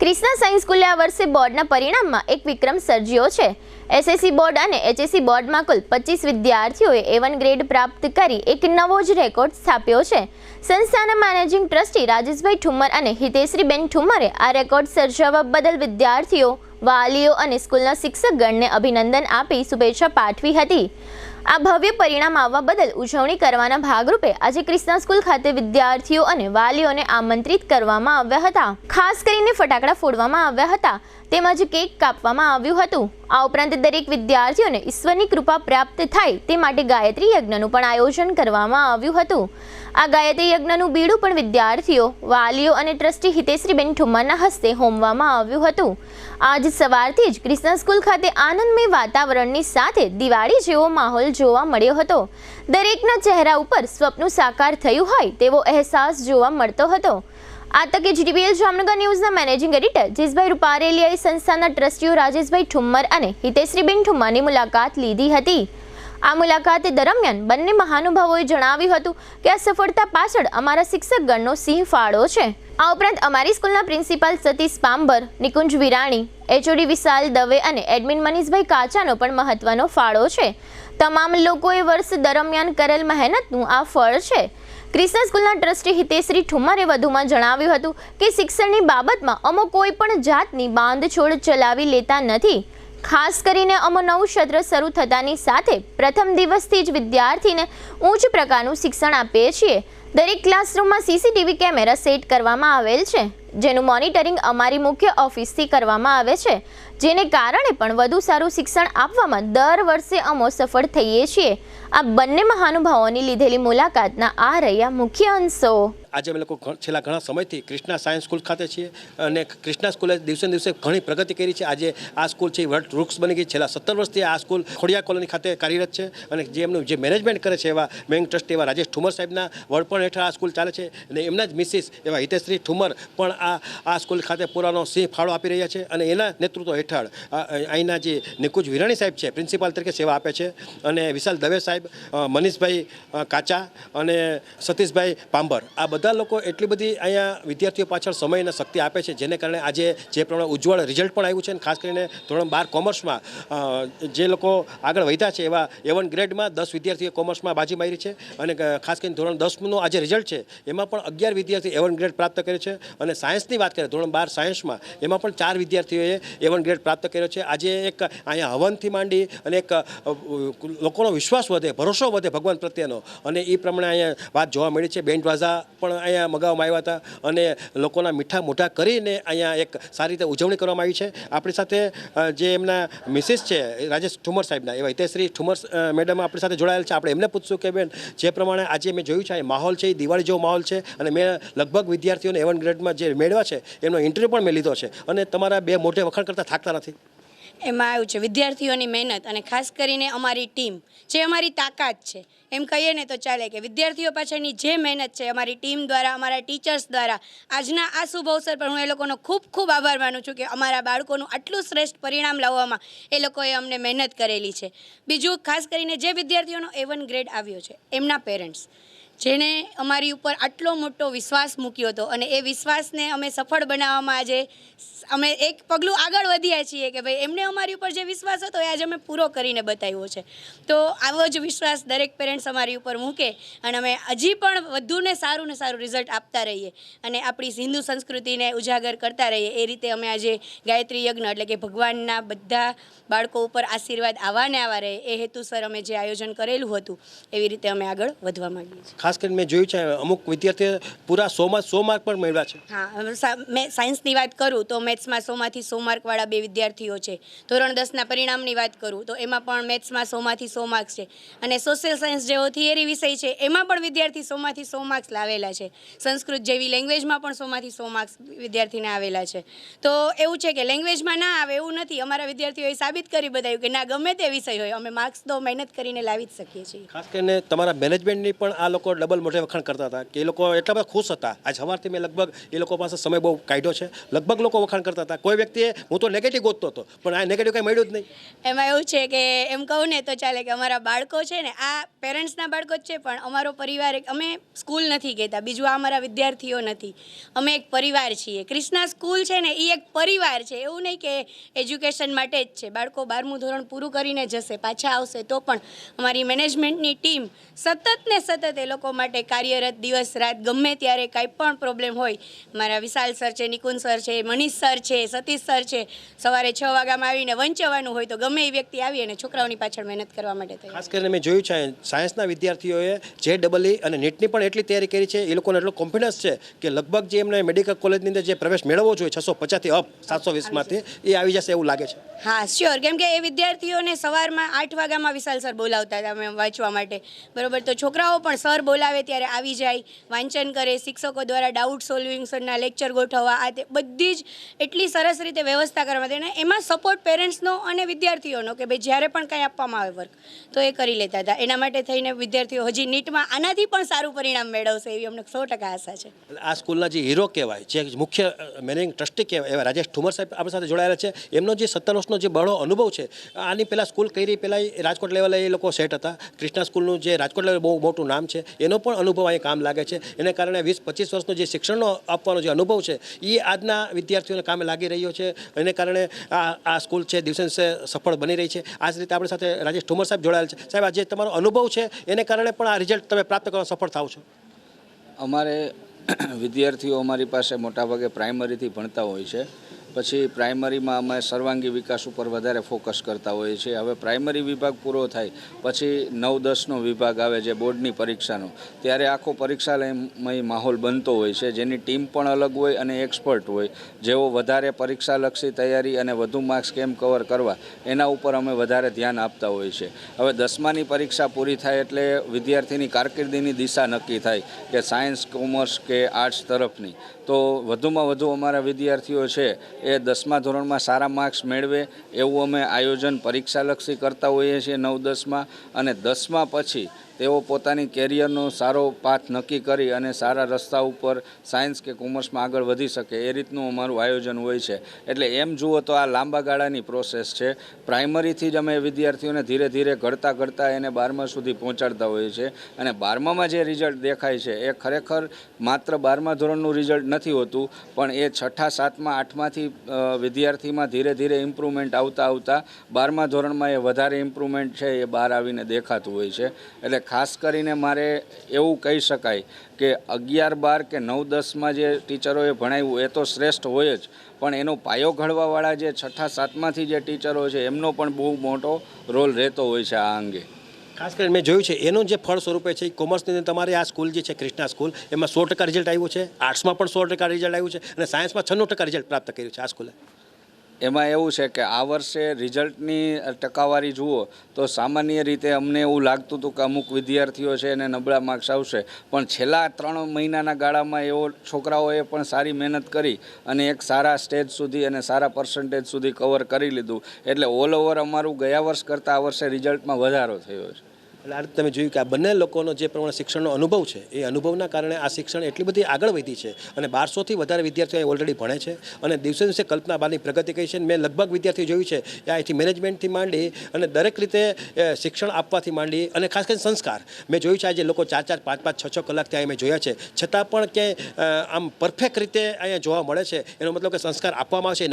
Krishna science સ્કૂલે આ વર્ષે બોર્ડના પરિણામમાં એક વિક્રમ સર્જ્યો છે। એસએસસી બોર્ડ અને એચએસસી બોર્ડમાં કુલ 25 વિદ્યાર્થીઓએ A1 ગ્રેડ પ્રાપ્ત કરી એક નવો જ રેકોર્ડ સ્થાપ્યો છે। સંસ્થાના મેનેજિંગ ટ્રસ્ટી રાજેશભાઈ ઠુમ્મર અને હિતેશ્રીબેન ઠુમ્મરે આ રેકોર્ડ સર્જાવવા બદલ વિદ્યાર્થીઓ, વાલીઓ અને સ્કૂલના શિક્ષકગણને અભિનંદન આપી શુભેચ્છા પાઠવી હતી। આ ભવ્ય પરિણામ આવવા બદલ ઉજવણી કરવાના ભાગરૂપે આજે ક્રિષ્ના સ્કૂલ ખાતે વિદ્યાર્થીઓ અને વાલીઓને આમંત્રિત કરવામાં આવ્યા હતા। ખાસ કરીને ફટાકડા ફોડવામાં આવ્યા હતા તેમજ કેક કાપવામાં આવ્યું હતું। આ ઉપરાંત દરેક વિદ્યાર્થીઓને ઈશ્વરની કૃપા પ્રાપ્ત થાય તે માટે ગાયત્રી યજ્ઞનું પણ આયોજન કરવામાં આવ્યું હતું। આ ગાયત્રી યજ્ઞનું બીડું પણ વિદ્યાર્થીઓ, વાલીઓ અને ટ્રસ્ટી હિતેશ્રીબેન ઠુમ્મરના હસ્તે હોમવામાં આવ્યું હતું। આજ સવારથી જ ક્રિષ્ના સ્કૂલ ખાતે આનંદમય વાતાવરણની સાથે દિવાળી જેવો માહોલ જોવા મળ્યો હતો। દરેકના ચહેરા ઉપર સ્વપ્ન સાકાર થયું હોય તેવો અહેસાસ જોવા મળતો હતો। આ તકે GTPL જામનગર ન્યૂઝના મેનેજિંગ એડિટર જેસભાઈ રૂપારેલિયાએ સંસ્થાના ટ્રસ્ટીઓ રાજેશભાઈ ઠુમ્મર અને હિતેશ્રીબેન ઠુમ્મરની મુલાકાત લીધી હતી। આ મુલાકાત દરમિયાન બંને મહાનુભાવોએ જણાવ્યું હતું કે આ સફળતા પાછળ અમારા શિક્ષકગણનો સિંહ ફાળો છે। આ ઉપરાંત અમારી સ્કૂલના પ્રિન્સિપાલ સતીશ પાંબર, નિકુંજ વિરાણી, HOD વિશાલ દવે અને એડમિન મનીષભાઈ કાચાનો પણ મહત્વનો ફાળો છે। તમામ લોકોએ વર્ષ દરમિયાન કરેલ મહેનતનું આ ફળ છે। ક્રિષ્ના સ્કૂલના ટ્રસ્ટી હિતેશ્રી ઠુમ્મરે વધુમાં જણાવ્યું હતું કે શિક્ષણની બાબતમાં અમે કોઈ પણ જાતની બાંધછોડ ચલાવી લેતા નથી। ખાસ કરીને અમે નવું સત્ર શરૂ થતાની સાથે પ્રથમ દિવસથી જ વિદ્યાર્થીને ઉચ્ચ પ્રકારનું શિક્ષણ આપીએ છીએ। દરેક ક્લાસરૂમમાં CCTV કેમેરા સેટ કરવામાં આવેલ છે, જેનું મોનિટરિંગ અમારી મુખ્ય ઓફિસથી કરવામાં આવે છે, જેને કારણે પણ વધુ સારું શિક્ષણ આપવામાં દર વર્ષે અમે સફળ થઈએ છીએ। આ બંને મહાનુભાવોની લીધેલી મુલાકાતના આ રહ્યા મુખ્ય અંશો। આજે અમે લોકો છેલ્લા ઘણા સમયથી ક્રિષ્ના સાયન્સ સ્કૂલ ખાતે છીએ અને ક્રિષ્ના સ્કૂલે દિવસે દિવસે ઘણી પ્રગતિ કરી છે। આજે આ સ્કૂલ છે વર્લ્ડ વૃક્ષ બની ગઈ। છેલ્લા 17 વર્ષથી આ સ્કૂલ ખોડિયા કોલોની ખાતે કાર્યરત છે અને જે એમનું જે મેનેજમેન્ટ કરે છે એવા મેઇન ટ્રસ્ટી એવા રાજેશ ઠુમ્મર સાહેબના વડપણ હેઠળ આ સ્કૂલ ચાલે છે અને એમના જ મિસિસ એવા હિતેશ્રી ઠુમ્મર પણ આ સ્કૂલ ખાતે પૂરાનો સિંહ ફાળો આપી રહ્યા છે અને એના નેતૃત્વ હેઠળ અહીંના જે નિકુંજ વિરાણી સાહેબ છે પ્રિન્સિપાલ તરીકે સેવા આપે છે અને વિશાલ દવે સાહેબ, મનીષભાઈ કાચા અને સતીશભાઈ પાંબર આ બધા લોકો એટલી બધી અહીંયા વિદ્યાર્થીઓ પાછળ સમય અને શક્તિ આપે છે, જેને કારણે આજે જે પ્રમાણે ઉજ્જવળ રિઝલ્ટ પણ આવ્યું છે અને ખાસ કરીને ધોરણ 12 કોમર્સમાં જે લોકો આગળ વધ્યા છે એવા A1 ગ્રેડમાં 10 વિદ્યાર્થીઓ કોમર્સમાં બાજી મારી છે અને ખાસ કરીને ધોરણ 10નું આજે રિઝલ્ટ છે એમાં પણ 11 વિદ્યાર્થી A1 ગ્રેડ પ્રાપ્ત કરે છે અને સાયન્સની વાત કરીએ ધોરણ 12 સાયન્સમાં એમાં પણ 4 વિદ્યાર્થીઓએ A1 ગ્રેડ પ્રાપ્ત કર્યો છે। આજે એક અહીંયા હવનથી માંડી અને એક લોકોનો વિશ્વાસ વધે, ભરોસો વધે ભગવાન પ્રત્યેનો અને એ પ્રમાણે અહીંયા વાત જોવા મળી છે। બેન્ડ વાજા પણ અહીંયા મગાવવામાં આવ્યા હતા અને લોકોના મીઠા મોઢા કરીને અહીંયા એક સારી રીતે ઉજવણી કરવામાં આવી છે। આપણી સાથે જે એમના મિસિસ છે રાજેશ ઠુમ્મર સાહેબના એવા હિતેશ્રી ઠુમ્મર મેડમ આપણી સાથે જોડાયેલ છે। આપણે એમને પૂછશું કે બેન જે પ્રમાણે આજે મેં જોયું છે એ માહોલ છે એ દિવાળી જેવો માહોલ છે અને મેં લગભગ વિદ્યાર્થીઓને A1 ગ્રેડમાં જે મેળવ્યા છે એમનો ઇન્ટરવ્યૂ પણ મેં લીધો છે અને તમારા બે મોઢે વખાણ કરતાં થાકતા નથી। એમાં આવ્યું છે વિદ્યાર્થીઓની મહેનત અને ખાસ કરીને અમારી ટીમ જે અમારી તાકાત છે એમ કહીએ ને તો ચાલે કે વિદ્યાર્થીઓ પાછળની જે મહેનત છે અમારી ટીમ દ્વારા, અમારા ટીચર્સ દ્વારા આજના આ શુભ અવસર પર હું એ લોકોનો ખૂબ ખૂબ આભાર માનું છું કે અમારા બાળકોનું આટલું શ્રેષ્ઠ પરિણામ લાવવામાં એ લોકોએ અમને મહેનત કરેલી છે। બીજું ખાસ કરીને જે વિદ્યાર્થીઓનો A1 ગ્રેડ આવ્યો છે એમના પેરેન્ટ્સ જેણે અમારી ઉપર આટલો મોટો વિશ્વાસ મૂક્યો હતો અને એ વિશ્વાસને અમે સફળ બનાવવામાં આજે અમે એક પગલું આગળ વધ્યા છીએ કે ભાઈ એમને અમારી ઉપર જે વિશ્વાસ હતો એ આજે અમે પૂરો કરીને બતાવ્યો છે। તો આવો જ વિશ્વાસ દરેક પેરેન્ટ્સ અમારી ઉપર મૂકે અને અમે હજી પણ વધુ ને સારું રિઝલ્ટ આપતા રહીએ અને આપણી હિન્દુ સંસ્કૃતિને ઉજાગર કરતા રહીએ એ રીતે અમે આજે ગાયત્રી યજ્ઞ એટલે કે ભગવાનના બધા બાળકો ઉપર આશીર્વાદ આવા ને આવા રહે એ હેતુસર અમે જે આયોજન કરેલું હતું એવી રીતે અમે આગળ વધવા માંગીએ છીએ। ખાસ કરીને મેં જોયું છે અમુક વિદ્યાર્થીઓ પૂરા 100 માર્ક પણ મેળવ્યા છે। હા, મેં સાયન્સની વાત કરું તો મેથ્સમાં 100માંથી 100 માર્કવાળા 2 વિદ્યાર્થીઓ છે। ધોરણ 10ના પરિણામની વાત કરું તો એમાં પણ મેથ્સમાં 100માંથી 100 માર્ક્સ છે અને સોશિયલ સાયન્સ જેવો થિયરી વિષય છે એમાં પણ વિદ્યાર્થી 100માંથી 100 માર્ક્સ લાવેલા છે। સંસ્કૃત જેવી લેંગ્વેજમાં પણ 100માંથી 100 માર્ક્સ વિદ્યાર્થીને આવેલા છે। તો એવું છે કે લેંગ્વેજમાં ના આવે એવું નથી, અમારા વિદ્યાર્થીઓએ સાબિત કરી બતાવ્યું કે ના ગમે તે વિષય હોય અમે માર્ક્સ તો મહેનત કરીને લાવી જ શકીએ છીએ। ખાસ કરીને તમારા મેનેજમેન્ટની પણ આ લોકો ડબલ મોઢે વખાણ કરતા હતા કે એ લોકો એટલા બધા ખુશ હતા. આજ સવારથી મેં લગભગ એ લોકો પાસે સમય બહુ કાઢ્યો છે. લગભગ લોકો વખાણ કરતા હતા. કોઈ વ્યક્તિએ હું તો નેગેટિવ ગોતતો હતો પણ આ નેગેટિવ કંઈ મળ્યું જ નહીં. એમાં એવું છે કે એમ કહું ને તો ચાલે કે અમારા બાળકો છે ને આ પેરેન્ટ્સના બાળકો જ છે પણ અમારો પરિવાર અમે સ્કૂલ નથી કહેતા, બીજું આ અમારા વિદ્યાર્થીઓ નથી, અમે એક પરિવાર છીએ. ક્રિષ્ના સ્કૂલ છે ને એ એક પરિવાર છે, એવું નહીં કે એજ્યુકેશન માટે જ છે. બાળકો 12મું ધોરણ પૂરું કરીને જશે, પાછા આવશે તો પણ અમારી મેનેજમેન્ટની ટીમ સતત ને સતત એ લોકો માટે કાર્યરત, દિવસ રાત ગમે ત્યારે કાંઈ પણ પ્રોબ્લેમ હોય. મારા વિશાલ સર છે, નિકુંજ સર છે, મનીષ સર છે, સતીશ સર છે, સવારે 6 વાગ્યામાં આવીને વંચાવવાનું હોય તો ગમે એ વ્યક્તિ આવી અને છોકરાઓની પાછળ મહેનત કરવા માટે તૈયાર. ખાસ કરીને મેં જોયું છે સાયન્સના વિદ્યાર્થીઓએ JEE અને નીટની પણ એટલી તૈયારી કરી છે. એ લોકોને એટલો કોન્ફિડન્સ છે કે લગભગ જે એમને મેડિકલ કોલેજની અંદર જે પ્રવેશ મેળવવો જોઈએ 650થી અપ 720માંથી એ આવી જશે એવું લાગે છે. હા શ્યોર, કેમ કે એ વિદ્યાર્થીઓને સવારમાં 8 વાગ્યામાં વિશાલ સર બોલાવતા હતા અમે વાંચવા માટે, બરોબર. તો છોકરાઓ પણ સર બોલાવે ત્યારે આવી જાય, વાંચન કરે, શિક્ષકો દ્વારા ડાઉટ સોલ્વિંગ સરના લેક્ચર ગોઠવવા, આ તે બધી જ એટલી સરસ રીતે વ્યવસ્થા કરવામાં આવી. અને એમાં સપોર્ટ પેરેન્ટ્સનો અને વિદ્યાર્થીઓનો કે ભાઈ જ્યારે પણ કંઈ આપવામાં આવે વર્ક તો એ કરી લેતા હતા. એના માટે થઈને વિદ્યાર્થીઓ હજી નીટમાં આનાથી પણ સારું પરિણામ મેળવશે એવી અમને 100% આશા છે. આ સ્કૂલના જે હીરો કહેવાય, જે મુખ્ય મેનેજિંગ ટ્રસ્ટી કહેવાય એવા રાજેશ ઠુમર સાહેબ આપણી સાથે જોડાયેલા છે. એમનો જે 17 વર્ષનો જે બહોળો અનુભવ છે, આની પહેલાં સ્કૂલ કરી પહેલાં રાજકોટ લેવલે એ લોકો સેટ હતા. ક્રિષ્ના સ્કૂલનું જે રાજકોટ લેવલે બહુ મોટું નામ છે, એનો પણ અનુભવ અહીં કામ લાગે છે. એને કારણે 20-25 વર્ષનો જે શિક્ષણનો આપવાનો જે અનુભવ છે એ આજના વિદ્યાર્થીઓને કામે લાગી રહ્યો છે. એને કારણે આ સ્કૂલ છે દિવસે દિવસે સફળ બની રહી છે. આ જ રીતે આપણી સાથે રાજેશ ઠુમર સાહેબ જોડાયેલ છે. સાહેબ, આ જે તમારો અનુભવ છે એને કારણે પણ આ રિઝલ્ટ તમે પ્રાપ્ત કરવા સફળ થાવ છો. અમારે વિદ્યાર્થીઓ અમારી પાસે મોટાભાગે પ્રાઇમરીથી ભણતા હોય છે. પછી પ્રાઇમરીમાં અમે સર્વાંગી વિકાસ ઉપર વધારે ફોકસ કરતા હોઈએ છીએ. હવે પ્રાઇમરી વિભાગ પૂરો થાય પછી 9-10નો વિભાગ આવે જે બોર્ડની પરીક્ષાનો, ત્યારે આખો પરીક્ષાલયમય માહોલ બનતો હોય છે, જેની ટીમ પણ અલગ હોય અને એક્સપર્ટ હોય, જેઓ વધારે પરીક્ષાલક્ષી તૈયારી અને વધુ માર્ક્સ કેમ કવર કરવા એના ઉપર અમે વધારે ધ્યાન આપતા હોઈએ છીએ. હવે 10માની પરીક્ષા પૂરી થાય એટલે વિદ્યાર્થીની કારકિર્દીની દિશા નક્કી થાય કે સાયન્સ, કોમર્સ કે આર્ટ્સ તરફની. તો વધુમાં વધુ અમારા વિદ્યાર્થીઓ છે એ 10મા ધોરણમાં સારા માર્ક્સ મેળવે એવું અમે આયોજન પરીક્ષાલક્ષી કરતા હોઈએ છીએ 9-10માં. અને 10મા પછી તેઓ પોતાની કેરિયરનો સારો પાથ નક્કી કરી અને સારા રસ્તા ઉપર સાયન્સ કે કોમર્સમાં આગળ વધી શકે એ રીતનું અમારું આયોજન હોય છે. એટલે એમ જુઓ તો આ લાંબા ગાળાની પ્રોસેસ છે. પ્રાઇમરીથી જ અમે વિદ્યાર્થીઓને ધીરે ધીરે ઘડતા એને 12મા સુધી પહોંચાડતા હોઈએ છીએ. અને 12મામાં જે રિઝલ્ટ દેખાય છે એ ખરેખર માત્ર 12મા ધોરણનું રિઝલ્ટ નથી હોતું, પણ એ 6ઠા, 7મા, 8માંથી વિદ્યાર્થીમાં ધીરે ધીરે ઇમ્પ્રુવમેન્ટ આવતા 12મા ધોરણમાં એ વધારે ઇમ્પ્રુવમેન્ટ છે એ બહાર આવીને દેખાતું હોય છે. એટલે ખાસ કરીને મારે એવું કહી શકાય કે 11, 12 કે 9, 10માં જે ટીચરોએ ભણાવ્યું એ તો શ્રેષ્ઠ હોય જ, પણ એનો પાયો ઘડવાવાળા જે 6ઠા, 7માંથી જે ટીચરો છે એમનો પણ બહુ મોટો રોલ રહેતો હોય છે આ અંગે. ખાસ કરીને મેં જોયું છે એનું જે ફળ સ્વરૂપે છે કોમર્સની અંદર તમારી આ સ્કૂલ જે છે ક્રિષ્ના સ્કૂલ, એમાં 100% રિઝલ્ટ આવ્યું છે. આર્ટ્સમાં પણ 100% રિઝલ્ટ આવ્યું છે અને સાયન્સમાં 96% રિઝલ્ટ પ્રાપ્ત કર્યું છે આ સ્કૂલે. એમાં એવું છે કે આ વર્ષે રિઝલ્ટની ટકાવારી જુઓ તો સામાન્ય રીતે અમને એવું લાગતું હતું કે અમુક વિદ્યાર્થીઓ છે એને નબળા માર્ક્સ આવશે, પણ છેલ્લા 3 મહિનાના ગાળામાં એવો છોકરાઓએ પણ સારી મહેનત કરી અને એક સારા સ્ટેજ સુધી અને સારા પર્સન્ટેજ સુધી કવર કરી લીધું. એટલે ઓલ ઓવર અમારું ગયા વર્ષ કરતાં આ વર્ષે રિઝલ્ટમાં વધારો થયો છે. એટલે આ રીતે તમે જોયું કે આ બંને લોકોનો જે પ્રમાણે શિક્ષણનો અનુભવ છે એ અનુભવના કારણે આ શિક્ષણ એટલી બધી આગળ વધી છે અને 1200થી વધારે વિદ્યાર્થીઓ ઓલરેડી ભણે છે અને દિવસે દિવસે કલ્પના બહારની પ્રગતિ કરી છે. મેં લગભગ વિદ્યાર્થીઓ જોયું છે કે અહીંથી મેનેજમેન્ટથી માંડી અને દરેક રીતે શિક્ષણ આપવાથી માંડી અને ખાસ કરીને સંસ્કાર મેં જોયું છે. આજે લોકો 4-4, 5-5, 6-6 કલાકથી અહીંયા મેં જોયા છે, છતાં પણ ક્યાંય આમ પરફેક્ટ રીતે અહીંયા જોવા મળે છે. એનો મતલબ કે સંસ્કાર આપવામાં આવશે